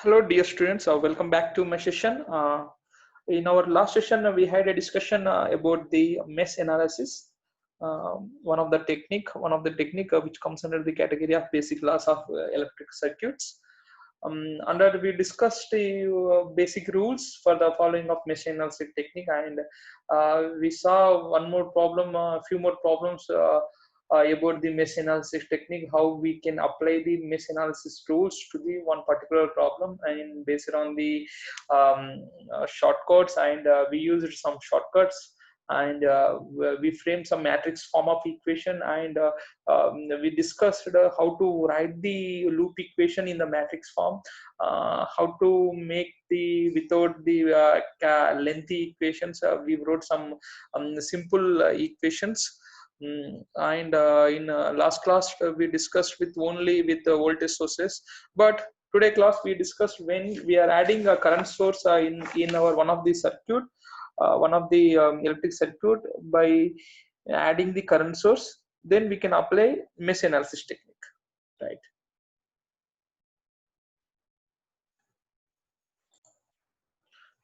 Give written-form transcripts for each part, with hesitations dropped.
Hello, dear students. Welcome back to my session. In our last session, we had a discussion about the mesh analysis. One of the technique which comes under the category of basic laws of electric circuits. Under we discussed the basic rules for the following of mesh analysis technique, and we saw one more problem, a few more problems. About the mesh analysis technique, how we can apply the mesh analysis rules to the one particular problem, and based on the shortcuts, and we used some shortcuts, and we framed some matrix form of equation, and we discussed how to write the loop equation in the matrix form, how to make the without the lengthy equations. We wrote some simple equations. And in last class we discussed with only with the voltage sources, but today class we discussed when we are adding a current source in our one of the circuit, one of the electric circuit. By adding the current source, then we can apply mesh analysis technique, right?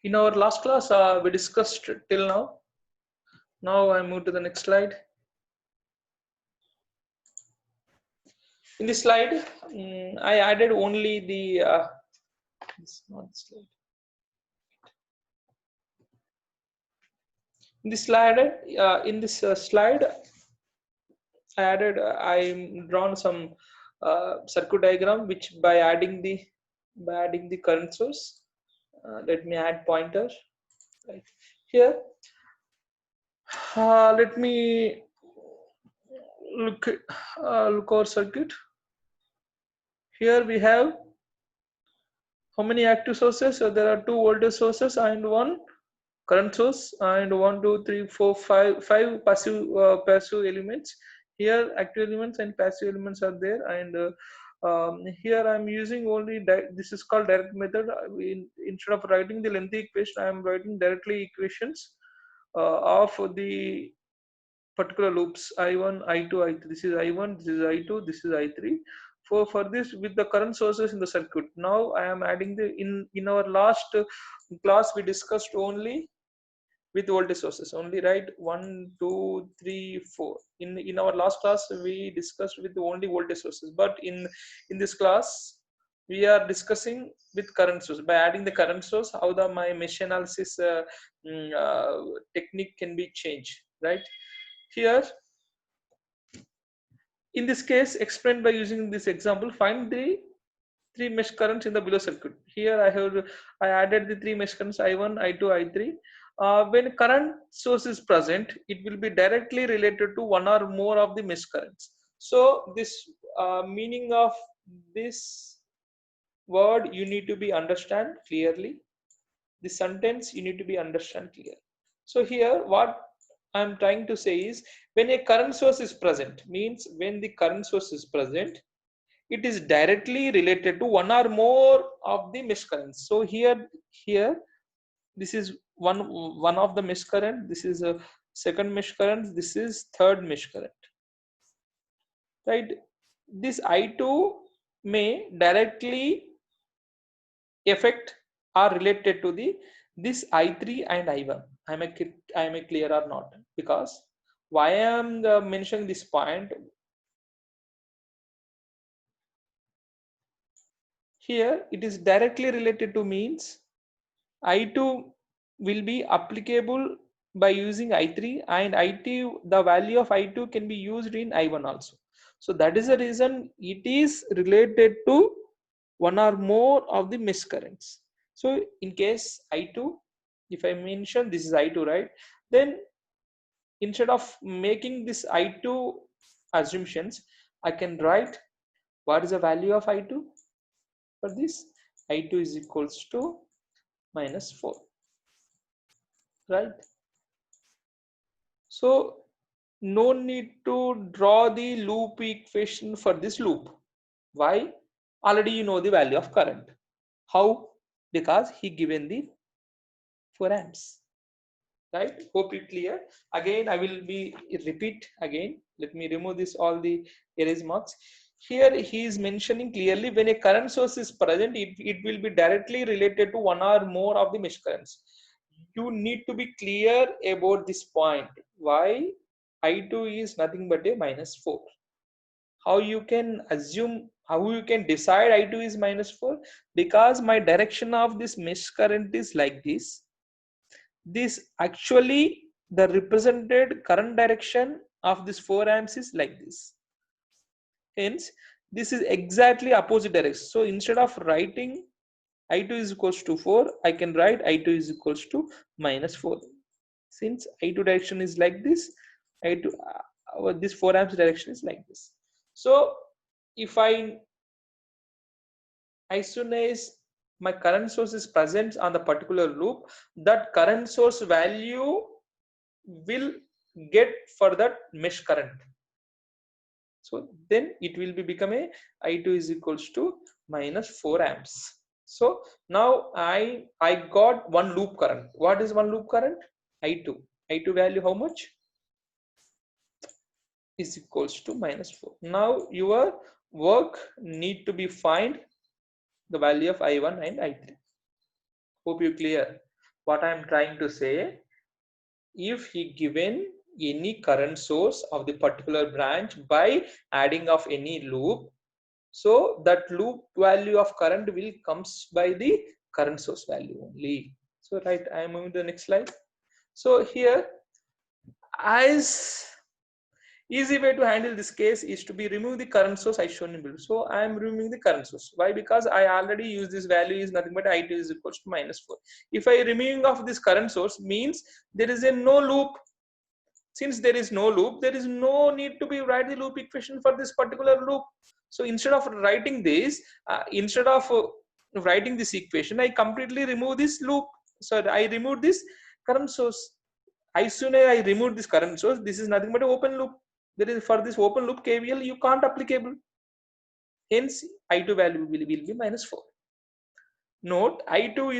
In our last class we discussed till now I move to the next slide. In this slide, I added only the this not slide. In this slide, slide, I added. I drawn some circuit diagram, which by adding the current source. Let me add pointer right here. Let me look our circuit. Here we have how many active sources? So there are two voltage sources and one current source, and 1 2 3 4 5 passive elements. Here active elements and passive elements are there, and here I'm using only this is called direct method. Instead of writing the lengthy equation, I am writing directly equations of the particular loops I1, I2, I3. This is I1, this is I2, this is I3. For this, with the current sources in the circuit, now I am adding the in our last class we discussed only with voltage sources only, right? 1 2 3 4. In our last class we discussed with only voltage sources, but in this class we are discussing with current source. By adding the current source, how the my mesh analysis technique can be changed, right? Here in this case, explained by using this example, find the three mesh currents in the below circuit. Here I added the three mesh currents I1, I2, I3. When current source is present, it will be directly related to one or more of the mesh currents. So this meaning of this word you need to be understand clearly. The sentence you need to be understand clear. So here what I'm trying to say is, when a current source is present, means when the current source is present, it is directly related to one or more of the mesh currents. So here this is one of the mesh current, this is a second mesh current, this is third mesh current, right? This I2 may directly affect or related to the this I3 and I1. Am I clear or not? Because why I am mentioning this point here, it is directly related to means I2 will be applicable by using I3, and I2, the value of I2 can be used in I1 also. So that is the reason it is related to one or more of the mesh currents. So in case I2, if I mention this is I2, right? Then instead of making this I2 assumptions, I can write what is the value of I2 for this. I2 is equals to -4, right? So no need to draw the loop equation for this loop. Why? Already you know the value of current. How? Because he given the 4 amps. Right? Hope it clear. Again, I will be repeat again. Let me remove this all the erase marks. Here he is mentioning clearly when a current source is present, it will be directly related to one or more of the mesh currents. You need to be clear about this point. Why I2 is nothing but a -4. How you can assume, how you can decide I2 is -4? Because my direction of this mesh current is like this. This actually the represented current direction of this 4 amps is like this. Hence, this is exactly opposite direction. So instead of writing I2 is equals to 4, I can write I2 is equals to -4. Since I2 direction is like this, I2 this 4 amps direction is like this. So if I as soon as my current source is present on the particular loop, that current source value will get for that mesh current. So then it will be become a I2 is equals to -4 amps. So now I got one loop current. What is one loop current? I2. I2 value how much? Is equals to -4. Now your work need to be find the value of I1 and I3. Hope you clear what I am trying to say. If he given any current source of the particular branch by adding of any loop, so that loop value of current will comes by the current source value only. So right, I am moving to the next slide. So here, as easy way to handle this case is to be remove the current source I shown in below. So I am removing the current source. Why? Because I already use this value is nothing but I2 is equals to -4. If I removing of this current source means there is a no loop. Since there is no loop, there is no need to be write the loop equation for this particular loop. So instead of writing this, instead of writing this equation, I completely remove this loop. So I remove this current source. As soon as I remove this current source, this is nothing but an open loop. There is for this open loop KVL you can't applicable. Hence I2 value will be -4. Note I2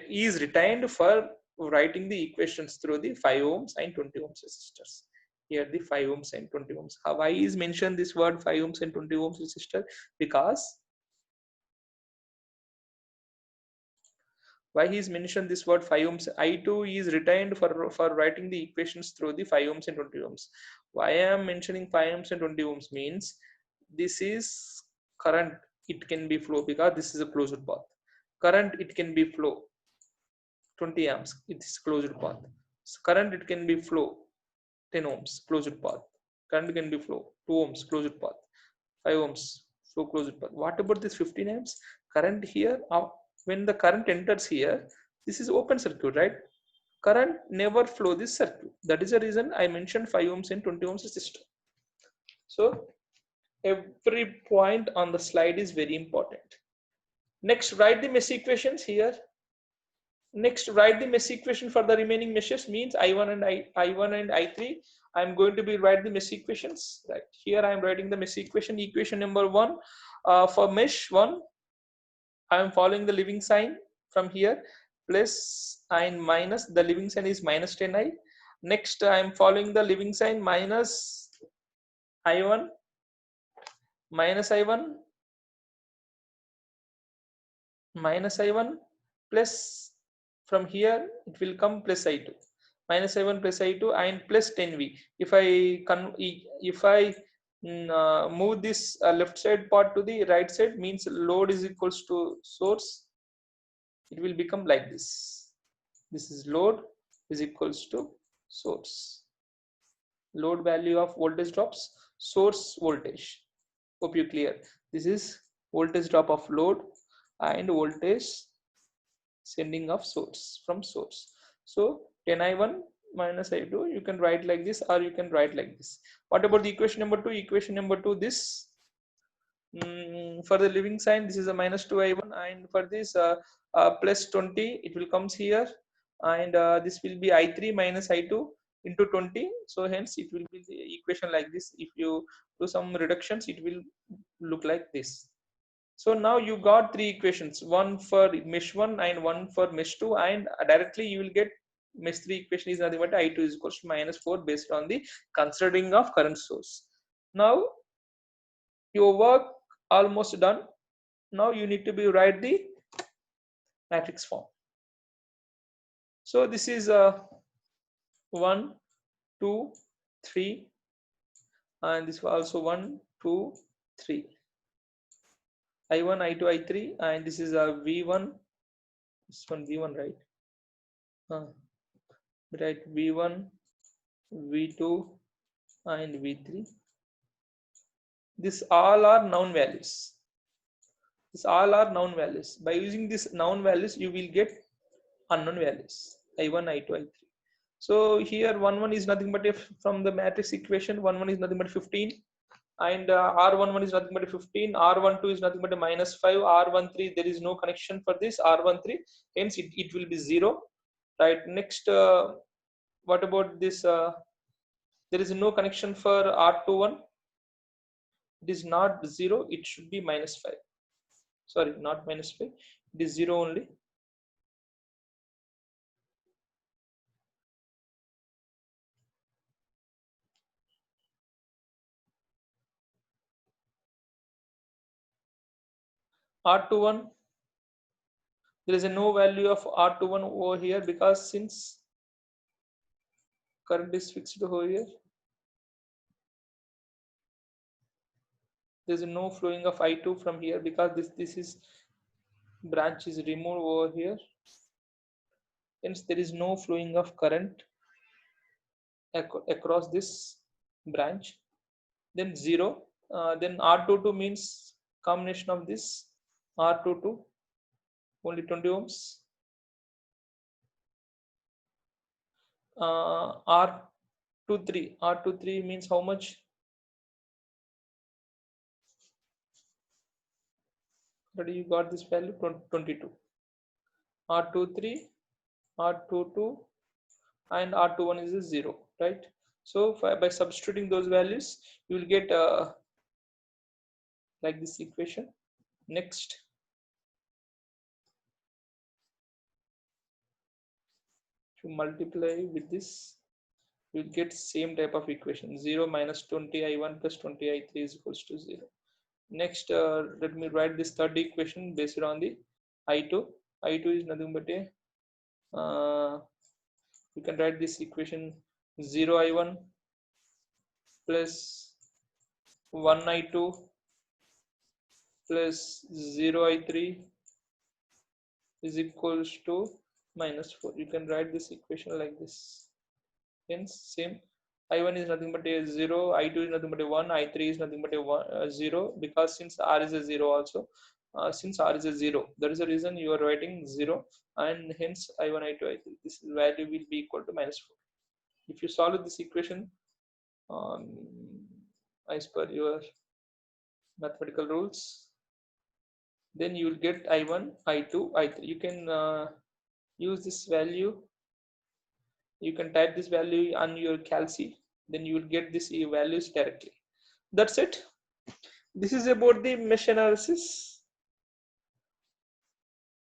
is retained for writing the equations through the 5 ohms and 20 ohms resistors. Here the 5 ohms and 20 ohms. Why is mentioned this word 5 ohms and 20 ohms resistor? Because why he is mentioned this word 5 ohms? I2 is retained for writing the equations through the 5 ohms and 20 ohms. Why I am mentioning 5 ohms and 20 ohms means this is current, it can be flow because this is a closed path. Current it can be flow 20 amps, it is closed path. So current it can be flow 10 ohms, closed path. Current can be flow 2 ohms, closed path. 5 ohms, flow closed path. What about this 15 amps? Current here, when the current enters here, this is open circuit, right? Current never flow this circuit. That is the reason I mentioned 5 ohms and 20 ohms resistor. So every point on the slide is very important. Next, write the mesh equations here. Next, write the mesh equation for the remaining meshes means I1 and I1 and I3. I'm going to be write the mesh equations. Right here, I'm writing the mesh equation. Equation number 1 for mesh 1. I'm following the leaving sign from here. Plus and minus. The leaving sign is -10i. Next, I'm following the leaving sign minus I1 minus I1 minus I1 plus from here it will come plus I2 minus I1 plus I2 and plus 10V. If I move this left side part to the right side means load is equals to source, it will become like this. This is load is equals to source. Load value of voltage drops, source voltage. Hope you clear. This is voltage drop of load and voltage sending of source from source. So 10i1 minus I2 you can write like this or you can write like this. What about the equation number 2? Equation number 2, this for the leaving sign this is a -2i1 and for this plus 20 it will comes here and this will be I3 minus I2 into 20. So hence it will be the equation like this. If you do some reductions it will look like this. So now you got 3 equations, one for mesh 1 and one for mesh 2, and directly you will get mesh 3 equation is nothing but I2 is equals to -4 based on the considering of current source. Now Your work almost done. Now you need to be write the matrix form. So this is 1, 2, 3, and this was also 1, 2, 3. I1, I2, I3, and this is a V1. This one V1, right? Right, V1, V2, and V3. These all are noun values. These all are noun values. By using these noun values, you will get unknown values. I1, I2, I3. So here 1 is nothing but if from the matrix equation, 1 is nothing but 15, and R11 is nothing but 15, R12 is nothing but a -5, R13 there is no connection for this, R13 hence it will be 0, right? Next, what about this? There is no connection for R21. It is not 0, it should be -5. Sorry, not -5, it is 0 only. R21, there is a no value of R21 over here because since current is fixed over here, there is no flowing of I2 from here because this is branch is removed over here. Hence there is no flowing of current across this branch. Then 0. Then R22 means combination of this R22 only 20 ohms. R23 means how much? Already you got this value 22. R23, R22, and R21 is a 0, right? So by substituting those values, you will get like this equation. Next, to multiply with this, you will get same type of equation. 0 minus 20 I1 plus 20 I3 is equals to 0. Next, let me write this third equation based on the I2. I2 is nothing but a you can write this equation 0 I1 plus 1 I2 plus 0 I3 is equals to -4. You can write this equation like this. Hence, same. I1 is nothing but a 0, I2 is nothing but a 1, I3 is nothing but a 0 because since R is a 0 also. Since R is a 0, that is the reason you are writing 0, and hence I1, I2, I3. This value will be equal to -4. If you solve this equation as per your mathematical rules, then you will get I1, I2, I3. You can use this value. You can type this value on your calci, then you will get this values directly. That's it. This is about the mesh analysis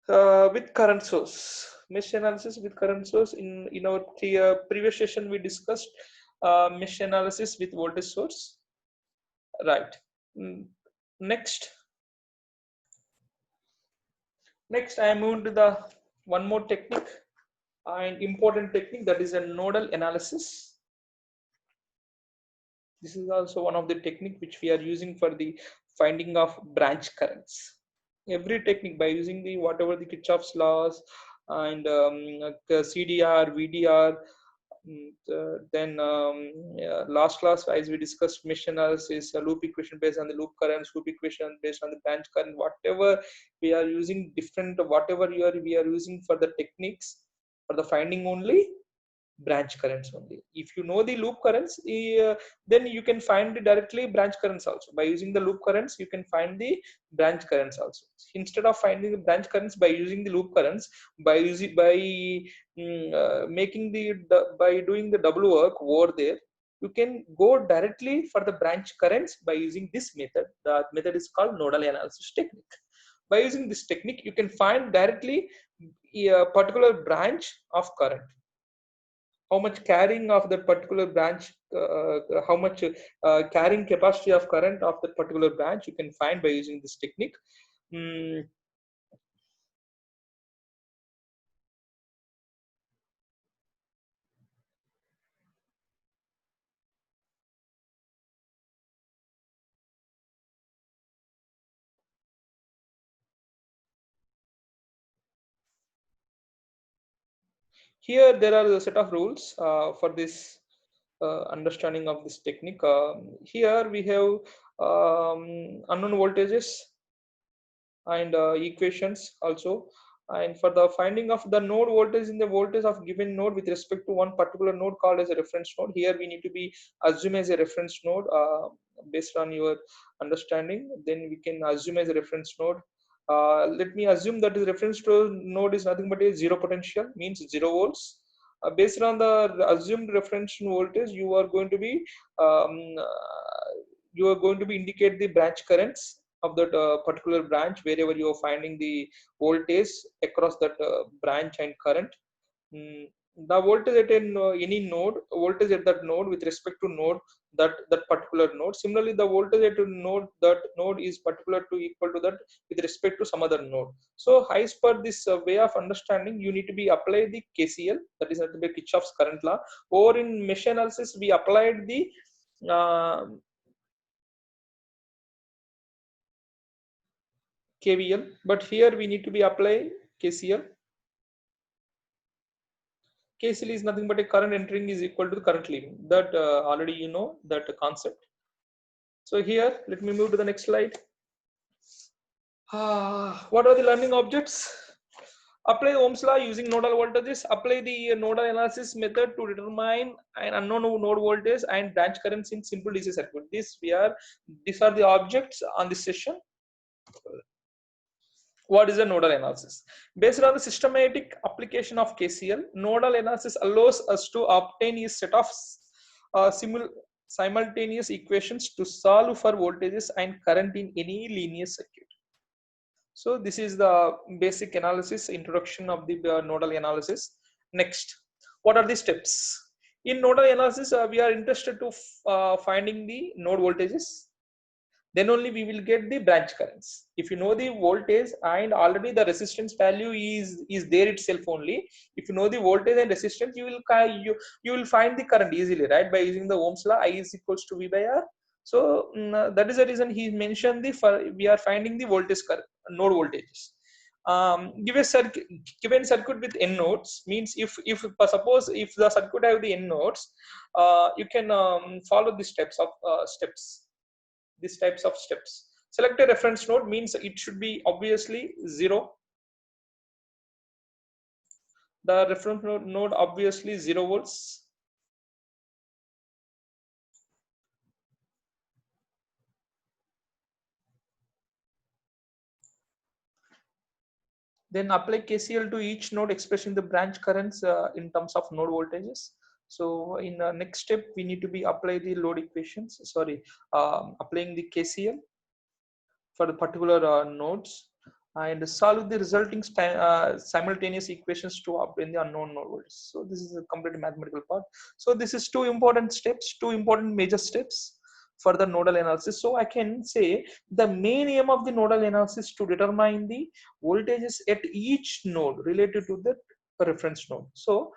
with current source. Mesh analysis with current source. In our previous session, we discussed mesh analysis with voltage source. Right. Next, I am moving to the one more technique and important technique, that is a nodal analysis. This is also one of the technique which we are using for the finding of branch currents. Every technique by using the whatever the Kirchhoff's laws and CDR, VDR, then last class as we discussed mesh analysis, loop equation based on the loop currents, loop equation based on the branch current, whatever we are using different, whatever we are using for the techniques for the finding only branch currents only. If you know the loop currents, then you can find directly branch currents also. By using the loop currents, you can find the branch currents also. Instead of finding the branch currents by using the loop currents, by making by doing the double work over there, you can go directly for the branch currents by using this method. The method is called nodal analysis technique. By using this technique, you can find directly a particular branch of current how much carrying of that particular branch, how much carrying capacity of current of that particular branch you can find by using this technique. Mm, Here there are a set of rules for this understanding of this technique. Here we have unknown voltages and equations also. And for the finding of the node voltage in the voltage of given node with respect to one particular node called as a reference node, here we need to be assume as a reference node based on your understanding. Then we can assume as a reference node. Let me assume that the reference to node is nothing but a zero potential, means 0 volts. Based on the assumed reference voltage, you are going to be indicate the branch currents of that particular branch wherever you are finding the voltage across that branch and current. Mm, the voltage at any node, voltage at that node with respect to node, that particular node. Similarly, the voltage at a node, that node is particular to equal to that with respect to some other node. So as per this way of understanding, you need to be apply the KCL, that is nothing but Kirchhoff's current law. Or in mesh analysis, we applied the uh, KVL, but here we need to be apply KCL. KCL is nothing but a current entering is equal to the current leaving. That already you know that concept. So here, let me move to the next slide. What are the learning objects? Apply Ohm's law using nodal voltages. Apply the nodal analysis method to determine an unknown node voltage and branch currents in simple DC circuit. These are the objects on this session. What is a nodal analysis? Based on the systematic application of KCL, nodal analysis allows us to obtain a set of simultaneous equations to solve for voltages and current in any linear circuit. So this is the basic analysis, introduction of the nodal analysis. Next, what are the steps? In nodal analysis, we are interested to finding the node voltages, then only we will get the branch currents. If you know the voltage and already the resistance value is there itself only, if you know the voltage and resistance, you will find the current easily, right? By using the Ohm's law, I is equals to V by R. So that is the reason he mentioned we are finding the voltage node voltages. Give a circuit, given circuit with n nodes, means if suppose if the circuit have the n nodes, you can follow the steps of these types of steps. Select a reference node, means it should be obviously 0. The reference node obviously 0 volts. Then apply KCL to each node, expressing the branch currents in terms of node voltages. So in the next step, we need to be apply the load equations. Applying the KCL for the particular nodes and solve the resulting simultaneous equations to obtain the unknown node voltage. So this is a complete mathematical part. So this is two important steps, two important major steps for the nodal analysis. So I can say the main aim of the nodal analysis to determine the voltages at each node related to the reference node. So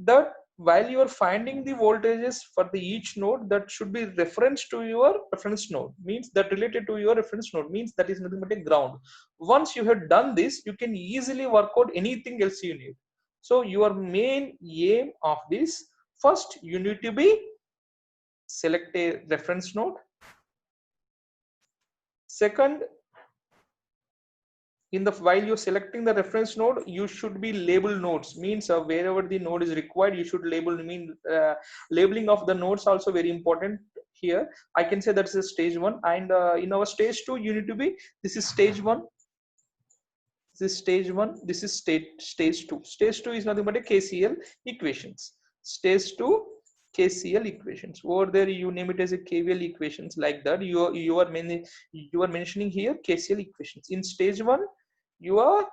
that while you are finding the voltages for the each node, that should be reference to your reference node, means that related to your reference node, means that is nothing but a ground. Once you have done this, you can easily work out anything else you need. So your main aim of this, first you need to be select a reference node. Second, while you're selecting the reference node, you should be label nodes, means wherever the node is required, you should label. Labeling of the nodes also very important here. I can say that's a stage 1, and in our stage 2, you need to be, this is stage 1, this is stage 1, this is stage 2. Stage 2 is nothing but a KCL equations. Stage 2 KCL equations. Over there you name it as a KVL equations, like that. You are mentioning here KCL equations. In stage 1, you are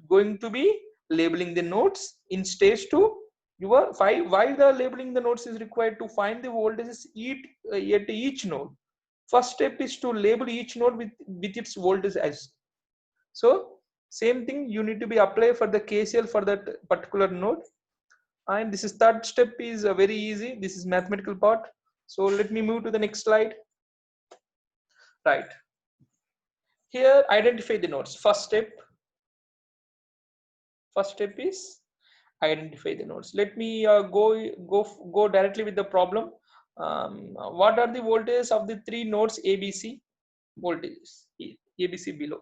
going to be labeling the nodes. In stage 2, why the labeling the nodes is required to find the voltages at each node. First step is to label each node with its voltage as. So same thing you need to be apply for the KCL for that particular node. And this is third step is very easy. This is mathematical part. So let me move to the next slide. Right. Here identify the nodes. First step is identify the nodes. Let me go directly with the problem. What are the voltages of the three nodes ABC? Voltages ABC below.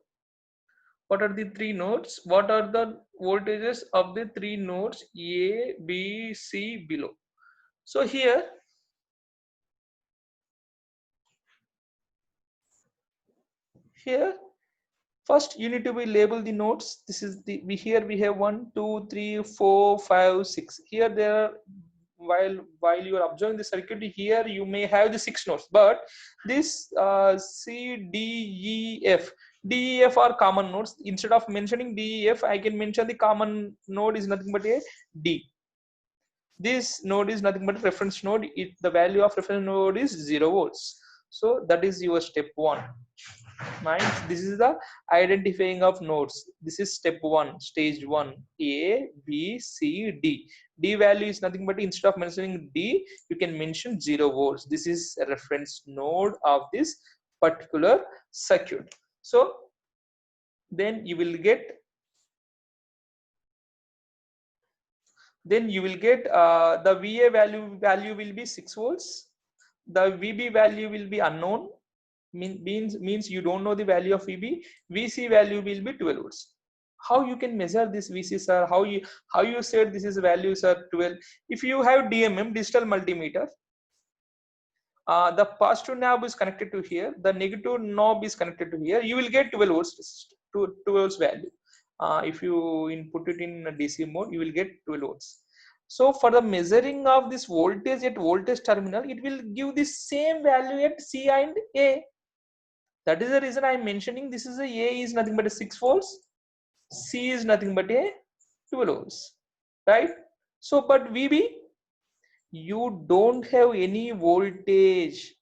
What are the three nodes? What are the voltages of the three nodes A, B, C below? So here first you need to be label the nodes. This is the here we have 1 2 3 4 5 6. Here there are, while you are observing the circuit, here you may have the 6 nodes, but this C D E F are common nodes. Instead of mentioning D E F, I can mention the common node is nothing but a D. This node is nothing but a reference node. The value of reference node is 0 volts. So that is your step 1. This is the identifying of nodes. This is step 1, stage 1. A, B, C, D. D value is nothing but, instead of mentioning D, you can mention 0 volts. This is a reference node of this particular circuit. So then you will get the VA value will be 6 volts. The VB value will be unknown. Means you don't know the value of VB. VC value will be 12 volts. How you can measure this VC, sir? How you said this is value, sir, 12? If you have DMM, digital multimeter, the positive knob is connected to here, the negative knob is connected to here, you will get 12 volts 12 volts value. If you input it in DC mode, you will get 12 volts. So for the measuring of this voltage at voltage terminal, it will give the same value at C and A. That is the reason I am mentioning this is A is nothing but a 6 volts, C is nothing but a 12 volts, right? So but VB, you don't have any voltage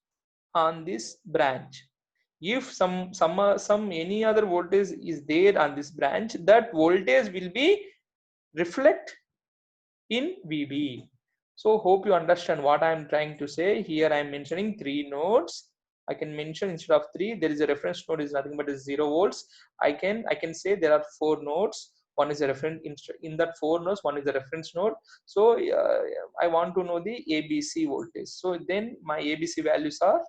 on this branch. If some any other voltage is there on this branch, that voltage will be reflect in VB. So hope you understand what I am trying to say. Here I am mentioning 3 nodes. I can mention instead of 3, there is a reference node is nothing but a 0 volts. I can say there are 4 nodes. One is a reference in that 4 nodes. One is a reference node. So I want to know the ABC voltage. So then my ABC values are.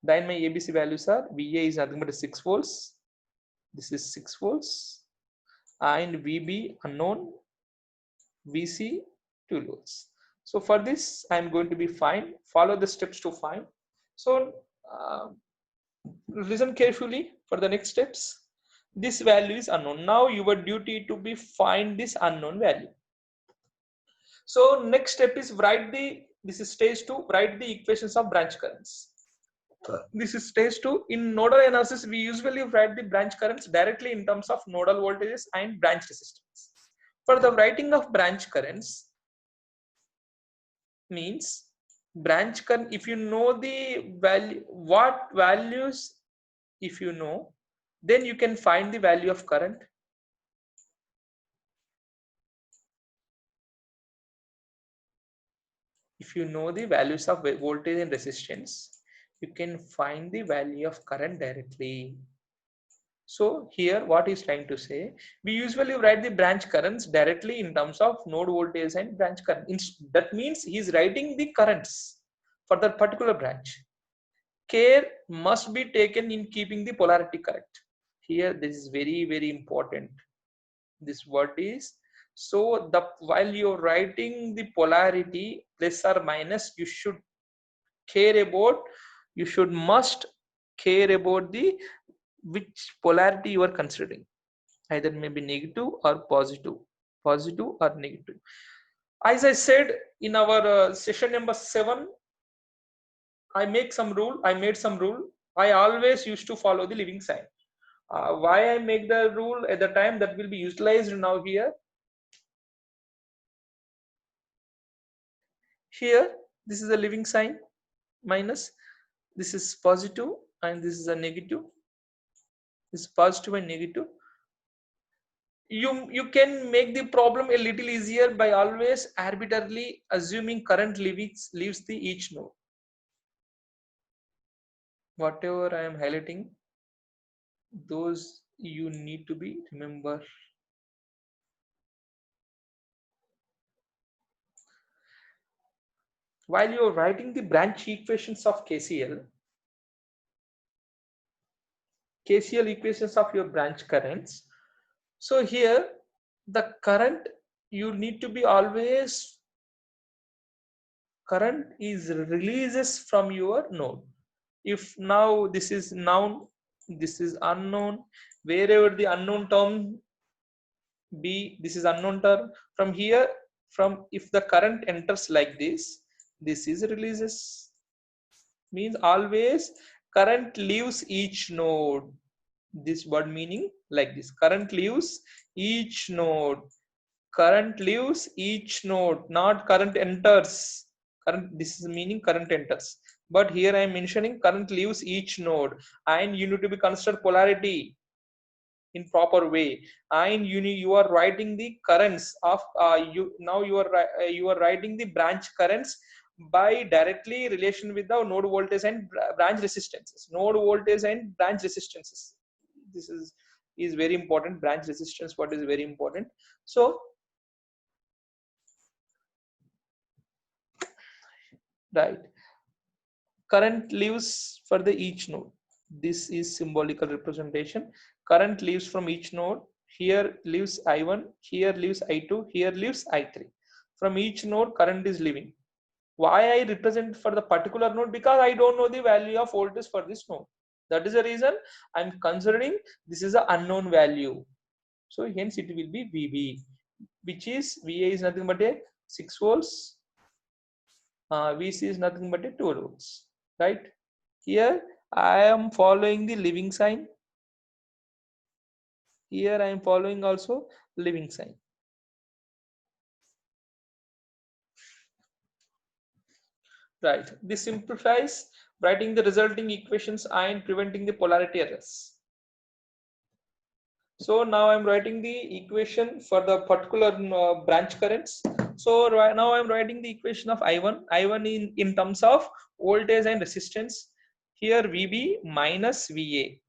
Then my ABC values are VA is nothing but a 6 volts. This is 6 volts, and VB unknown. VC 2 volts. So for this, I am going to be fine. Follow the steps to find. So listen carefully for the next steps. This value is unknown. Now your duty to be find this unknown value. So next step is this is stage 2, write the equations of branch currents. This is stage 2. In nodal analysis, we usually write the branch currents directly in terms of nodal voltages and branch resistance. For the writing of branch currents, means branch current, if you know the value, what values, if you know, then you can find the value of current. If you know the values of voltage and resistance, you can find the value of current directly. So here what he's trying to say, we usually write the branch currents directly in terms of node voltage and branch current. That means he's writing the currents for that particular branch. Care must be taken in keeping the polarity correct. Here this is very, very important. This word is, so while you're writing the polarity plus or minus, you should must care about the which polarity you are considering, either maybe negative or positive or negative. As I said in our session number 7, I made some rule. I always used to follow the leaving sign. Why I make the rule at the time, that will be utilized now here. Here, this is a living sign minus, this is positive and this is a negative. This is positive and negative. You can make the problem a little easier by always arbitrarily assuming current leaves the each node. Whatever I am highlighting, those you need to be remember. While you are writing the branch equations of KCL equations of your branch currents, so here the current, you need to be always, current is releases from your node. If now this is noun, this is unknown, wherever the unknown term be, this is unknown term, from here, from if the current enters like this is releases, means always current leaves each node. This word meaning like this: current leaves each node, current leaves each node, not current enters. Current, this is meaning current enters, but here I am mentioning current leaves each node. And you need to be consider polarity in proper way, and you are writing the currents of you are writing the branch currents by directly relation with the node voltage and branch resistances. Node voltage and branch resistances, this is very important. Branch resistance, what is very important. So right, current leaves for the each node, this is symbolical representation. Current leaves from each node. Here leaves I1, here leaves I2, here leaves I3. From each node current is leaving. Why I represent for the particular node? Because I don't know the value of voltage for this node. That is the reason I'm considering this is an unknown value. So hence it will be VB, which is VA is nothing but a 6 volts, VC is nothing but a 12 volts, right? Here I am following the living sign. Here I am following also living sign. Right. This simplifies writing the resulting equations and preventing the polarity errors. So now I'm writing the equation for the particular branch currents. So right now I'm writing the equation of I1 in terms of voltage and resistance. Here VB minus VA.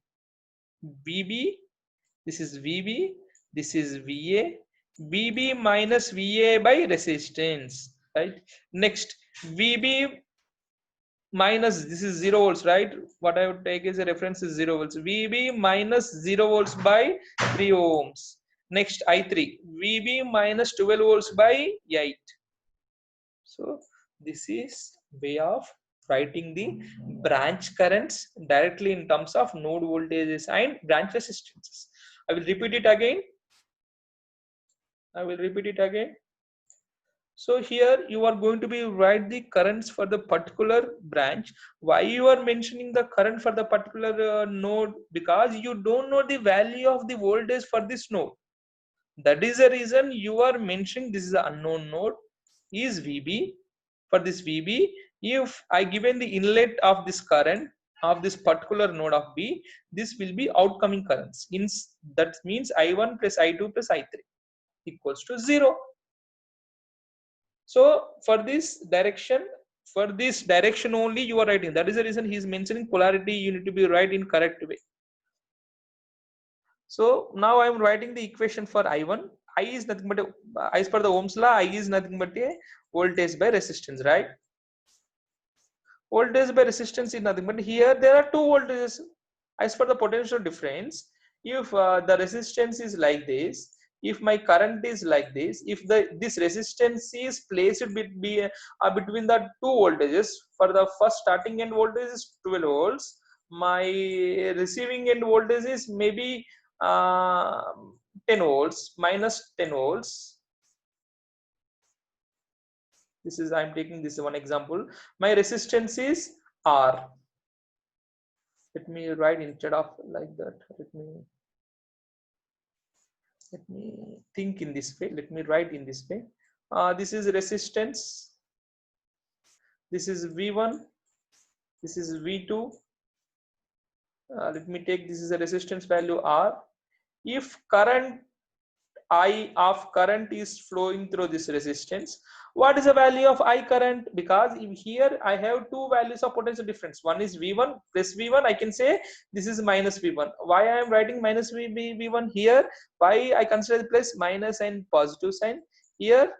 VB, this is VB, this is VA. VB minus VA by resistance, right? Next, VB minus, this is 0 volts, right? What I would take as a reference is 0 volts. VB minus 0 volts by 3 ohms. Next, I3, VB minus 12 volts by 8. So this is way of writing the branch currents directly in terms of node voltages and branch resistances. I will repeat it again. So here you are going to be write the currents for the particular branch. Why you are mentioning the current for the particular node? Because you don't know the value of the voltage for this node. That is the reason you are mentioning this is an unknown node is VB. For this VB, if I given the inlet of this current of this particular node of B, this will be outcoming currents. That means I1 plus I2 plus I3 equals to 0. So for this direction only you are writing. That is the reason he is mentioning polarity. You need to be right in correct way. So now I am writing the equation for I1. I is nothing but as per the Ohm's law, I is nothing but a voltage by resistance, right? Voltage by resistance is nothing but here there are two voltages. As per the potential difference, if the resistance is like this, if my current is like this, if this resistance is placed between the two voltages, for the first starting end voltage is 12 volts, my receiving end voltage is maybe 10 volts minus 10 volts. This is, I'm taking this one example. My resistance is R. Let me write instead of like that. Let me think in this way. Let me write in this way. This is resistance. This is V1, this is V2. Let me take, this is a resistance value R. If current I of current is flowing through this resistance, what is the value of I current? Because here I have two values of potential difference. One is V1 plus V1. I can say this is minus V1. Why I am writing minus V1 here? Why I consider the plus, minus and positive sign? Here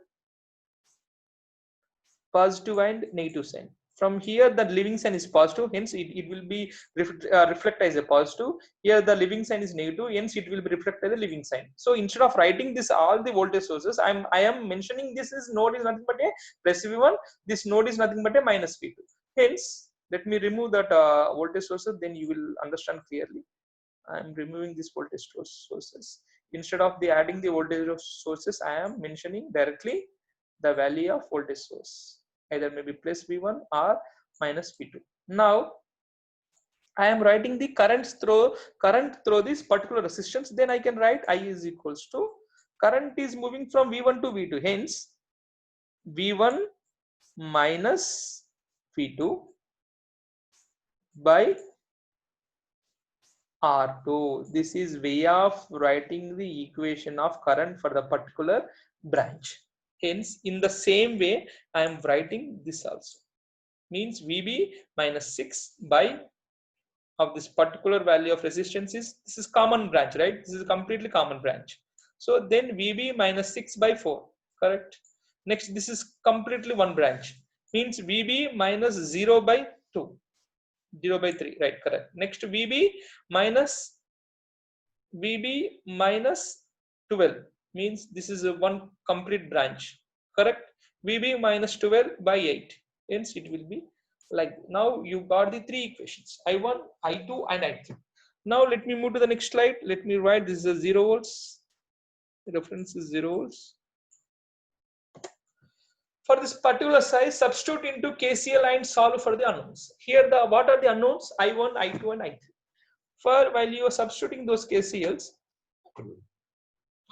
positive and negative sign. From here the leaving sign is positive, hence it will be reflect as a positive. Here the leaving sign is negative, hence it will be reflected as a leaving sign. So instead of writing this all the voltage sources, I am mentioning this is node is nothing but a plus V1, this node is nothing but a minus V2. Hence let me remove that voltage sources, then you will understand clearly. I am removing these voltage sources. Instead of the adding the voltage sources, I am mentioning directly the value of voltage source, either maybe plus V1 or minus V2. Now I am writing the current through this particular resistance. Then I can write I is equals to, current is moving from V1 to V2, hence V1 minus V2 by R2. This is way of writing the equation of current for the particular branch. Hence, in the same way, I am writing this also. Means VB minus 6 by of this particular value of resistance is, this is common branch, right? This is a completely common branch. So then VB minus 6 by 4, correct? Next, this is completely one branch. Means VB minus 0 by 2. 0 by 3, right? Correct. Next VB minus 12 means this is a one complete branch, correct? VB minus 12 by 8, hence it will be like, now you got the three equations, I1, I2 and I3. Now let me move to the next slide. Let me write, this is a 0 volts, the reference is 0 volts. For this particular size, substitute into KCL and solve for the unknowns. Here the what are the unknowns? I1, I2 and I3. For while you are substituting those KCLs,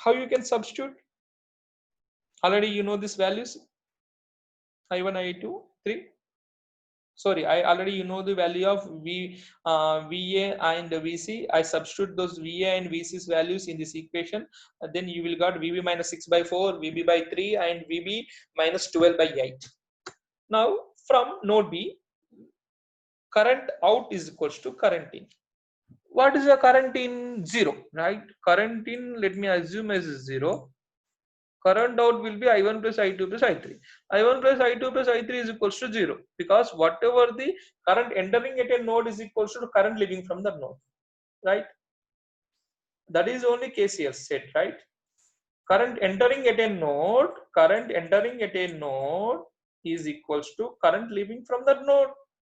how you can substitute? Already you know these values, I1, I2, 3. Sorry, I already you know the value of VA and VC. I substitute those VA and VC's values in this equation. Then you will got VB minus 6 by 4, VB by 3 and VB minus 12 by 8. Now from node B, current out is equals to current in. What is the current in? 0, right? Current in, let me assume as 0. Current out will be I1 plus I2 plus I3. I1 plus I2 plus I3 is equals to 0, because whatever the current entering at a node is equals to current leaving from the node, right? That is only KCL set, right? Current entering at a node is equals to current leaving from the node.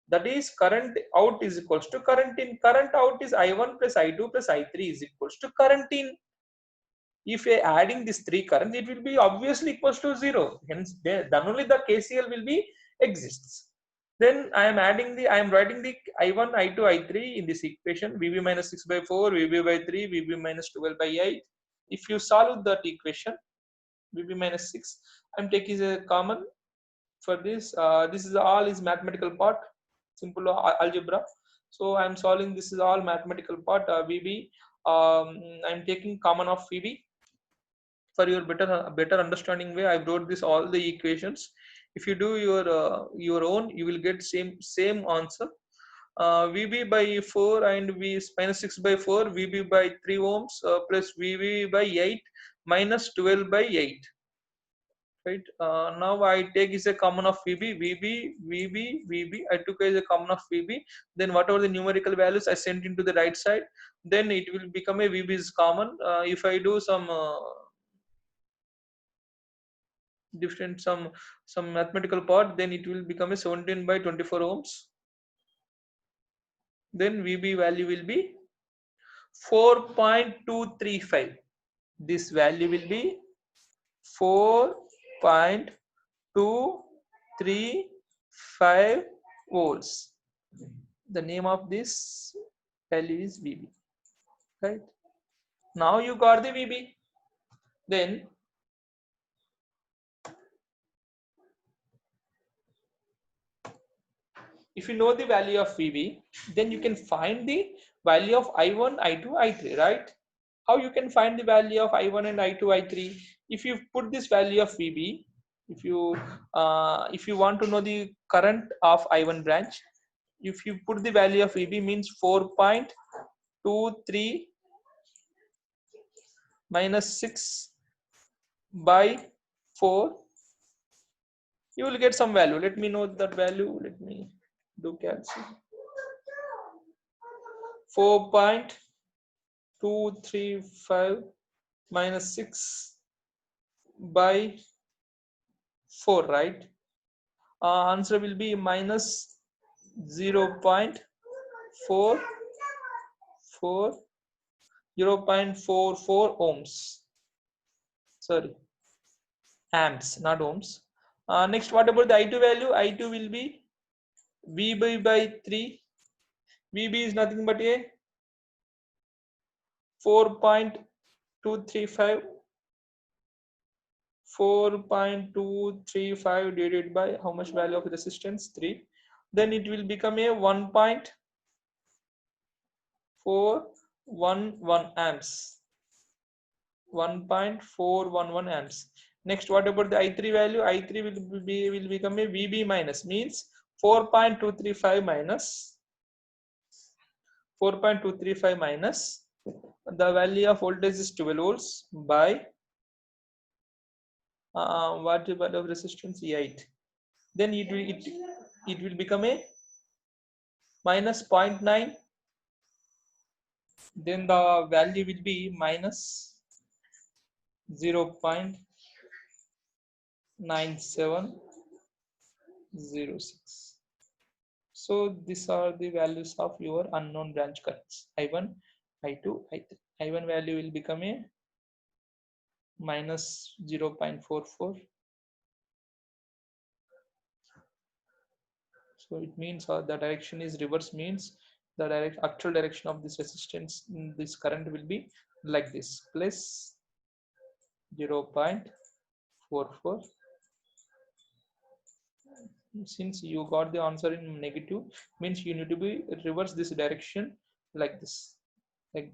That is current out is equals to current in. Current out is I1 plus I2 plus I3 is equals to current in. If you are adding these three currents, it will be obviously equals to 0. Hence, then only the KCL will be exists. Then I am writing the I1, I2, I3 in this equation. VB minus 6 by 4, VB by 3, VB minus 12 by 8. If you solve that equation, VB minus 6, I am taking a common for this. This is all is mathematical part, simple algebra. So I am solving. This is all mathematical part. VB. I am taking common of VB. For your better understanding way, I wrote this all the equations. If you do your own, you will get same answer. VB by 4 and V minus 6 by 4, VB by 3 ohms plus VB by 8 minus 12 by 8, right? Now I take is a common of VB. I took as a common of VB. Then whatever the numerical values I sent into the right side, then it will become a VB is common. If I do some different some mathematical part, then it will become a 17 by 24 ohms. Then VB value will be 4.235. This value will be 4.235 volts. The name of this value is VB, right? Now you got the VB. Then If you know the value of VB, then you can find the value of I1, I2, I3, right? How you can find the value of I1 and I2, I3? If you put this value of VB, if you want to know the current of I1 branch, if you put the value of VB means 4.23 minus 6 by 4, you will get some value. Let me know that value. Let me do calculation. 4.235 minus 6 by 4, right? Answer will be minus 0.4 0.44 ohms. Sorry, amps, not ohms. Next, what about the I2 value? I2 will be VB by 3. VB is nothing but a 4.235 4.235 divided by how much value of resistance? 3. Then it will become a 1.411 amps. 1.411 amps. Next, what about the I3 value? I3 will become a VB minus, means 4.235 minus 4.235 minus the value of voltage is 12 volts by what the value of resistance? 8. Then it will become a minus 0.9. Then the value will be minus 0.9706. So these are the values of your unknown branch currents: I1, I2, I3. I1 value will become a minus 0.44. So it means the direction is reverse, means the actual direction of this resistance, this current will be like this, plus 0.44. Since you got the answer in negative, means you need to be reverse this direction like this, it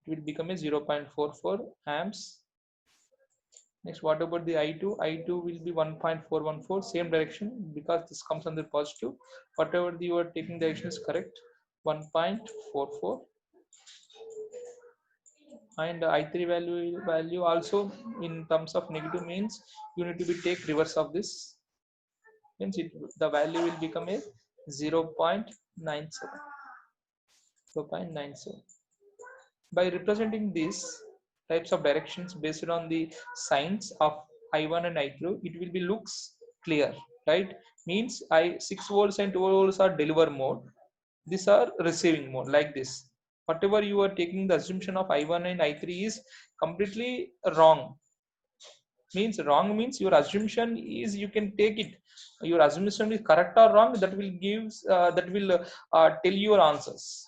will become a 0.44 amps. Next, what about the I2? I2 will be 1.414, same direction, because this comes under positive. Whatever you are taking direction is correct, 1.44. And I3 value also in terms of negative, means you need to be take reverse of this, means the value will become a 0.97. By representing these types of directions based on the signs of I1 and I2, it will be looks clear, right? Means 6 volts and 12 volts are deliver mode, these are receiving mode, like this. Whatever you are taking the assumption of I1 and I3 is completely wrong. Means wrong means your assumption is, you can take it, your assumption is correct or wrong, that will tell your answers.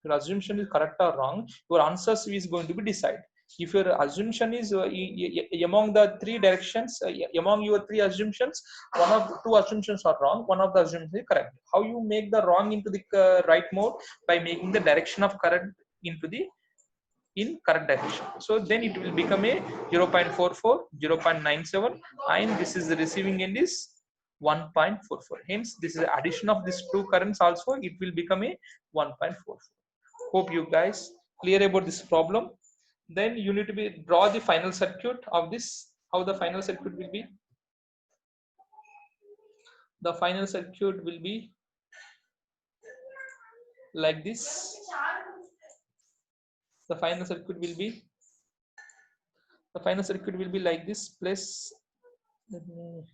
Your assumption is correct or wrong, your answers is going to be decided. If your assumption is among the three directions, among your three assumptions, one of the two assumptions are wrong, one of the assumptions is correct. How you make the wrong into the right mode? By making the direction of current into the in correct direction. So then it will become a 0.44, 0.97, and this is the receiving end is 1.44. Hence, this is the addition of these two currents also, it will become a 1.44. Hope you guys clear about this problem. Then you need to be draw the final circuit of this. How the final circuit will be? The final circuit will be like this. The final circuit will be like this, plus let me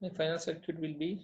my final circuit will be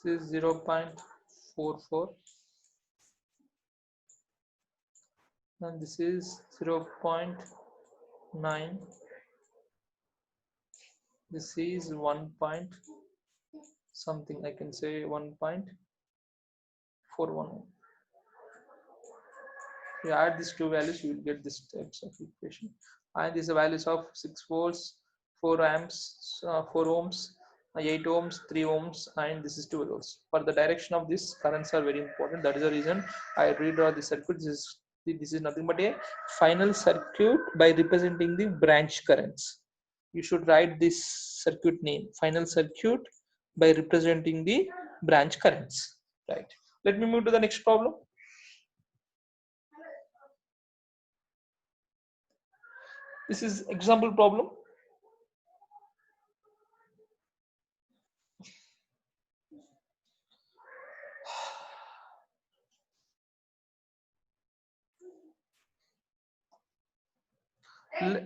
This is 0.44 and this is 0.9. This is 1 point something, I can say 1.41. You add these two values, you will get this types of equation. And these are values of 6 volts, 4 amps, 4 ohms, 8 ohms, 3 ohms, and this is 12 volts. For the direction of this, currents are very important. That is the reason I redraw the circuit. This is nothing but a final circuit by representing the branch currents. You should write this circuit name, final circuit, by representing the branch currents. Right. Let me move to the next problem. This is example problem.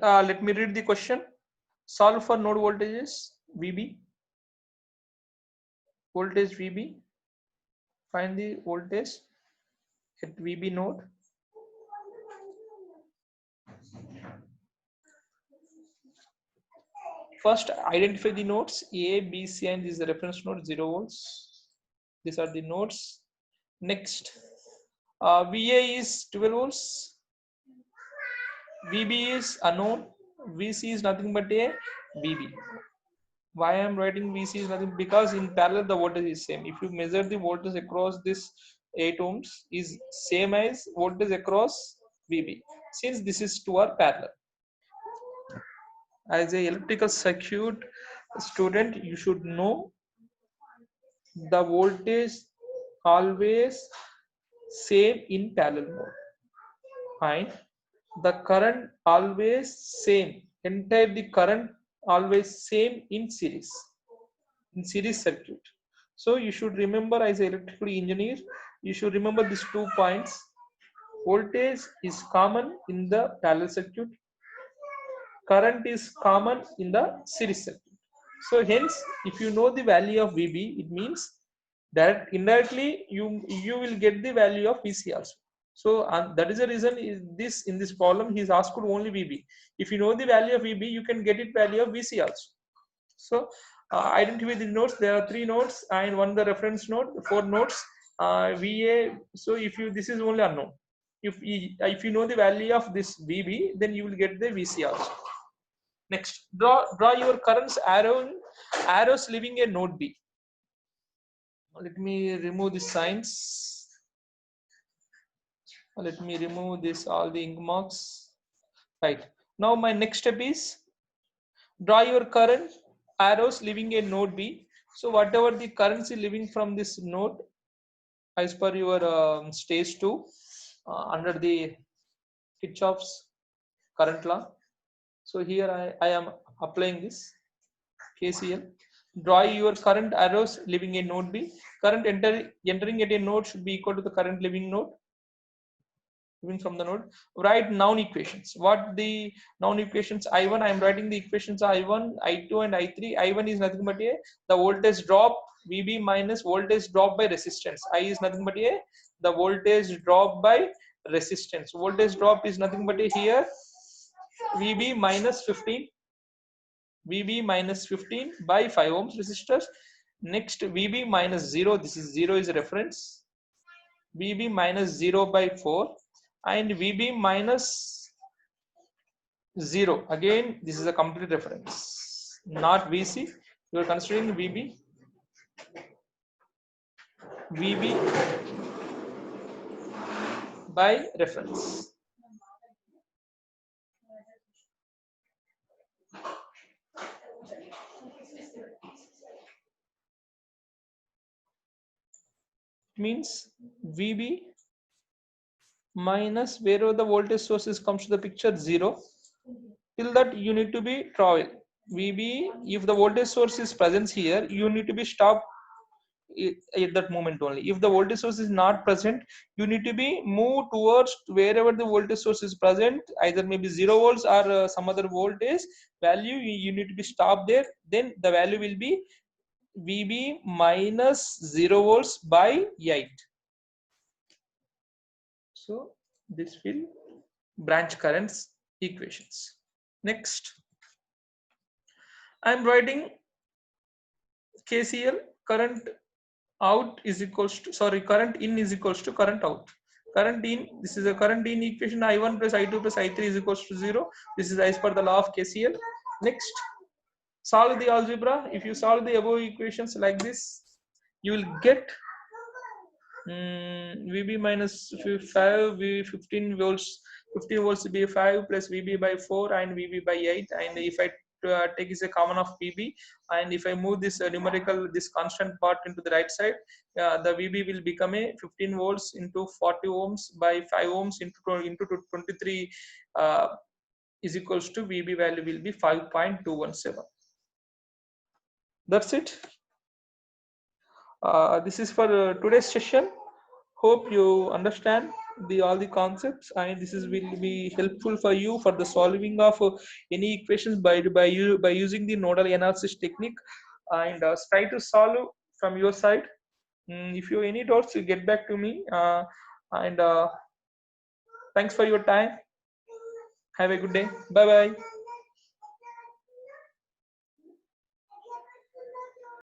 Let me read the question. Solve for node voltages VB. Voltage VB. Find the voltage at VB node. First, identify the nodes A, B, C, and this is the reference node 0 volts. These are the nodes. Next, VA is 12 volts. VB is unknown. VC is nothing but a VB. Why I am writing VC is nothing, because in parallel the voltage is same. If you measure the voltage across this 8 ohms is same as voltage across VB, since this is two are parallel. As a electrical circuit student, you should know the voltage always same in parallel mode and the current always same, entire the current always same in series circuit. So you should remember, as an electrical engineer, you should remember these 2 points. Voltage is common in the parallel circuit, current is common in the series circuit. So hence, if you know the value of VB, it means that indirectly you will get the value of VC also. So that is the reason in this problem he is asked only VB. If you know the value of VB, you can get it value of VC also. So identify the nodes. There are 3 nodes and one the reference node, 4 nodes. VA. So if you, this is only unknown. If you know the value of this VB, then you will get the VC also. Next, draw your currents arrows leaving a node B. Let me remove the signs. Let me remove this all the ink marks. Right. Now my next step is draw your current arrows leaving a node B. So whatever the currency leaving from this node, as per your stage 2 under the Kirchhoff's current law. So here I am applying this KCL. Draw your current arrows leaving a node B. Current entering at a node should be equal to the current leaving node. From the node. Write noun equations. What the noun equations? I1, I am writing the equations I1, I2 and I3. I1 is nothing but a the voltage drop VB minus voltage drop by resistance. I is nothing but a the voltage drop by resistance. Voltage drop is nothing but a here VB minus 15. VB minus 15 by 5 ohms resistors. Next VB minus 0. This is 0 is a reference. VB minus 0 by 4. And VB minus 0, again this is a complete reference, not VC. You are considering VB by reference. Means VB minus wherever the voltage sources comes to the picture 0, till that you need to be travel. VB, if the voltage source is present here, you need to be stopped at that moment only. If the voltage source is not present, you need to be move towards wherever the voltage source is present, either maybe 0 volts or some other voltage value. You need to be stopped there, then the value will be VB minus 0 volts by 8. So this will branch currents equations. Next, I am writing KCL. Current out is equals to, sorry, current in is equals to current out. Current in, this is a current in equation, I1 plus I2 plus I3 is equals to 0. This is as per the law of KCL. Next, solve the algebra. If you solve the above equations like this, you will get VB minus 5, V 15 volts, 15 volts be 5 plus VB by 4 and VB by 8. And if I take is a common of VB, and if I move this numerical, this constant part into the right side, the VB will become a 15 volts into 40 ohms by 5 ohms into 23 is equals to VB value will be 5.217. That's it. This is for today's session. Hope you understand all the concepts, and this is will be helpful for you for the solving of any equations by using the nodal analysis technique, and try to solve from your side. If you have any doubts, you get back to me. And thanks for your time. Have a good day. Bye bye.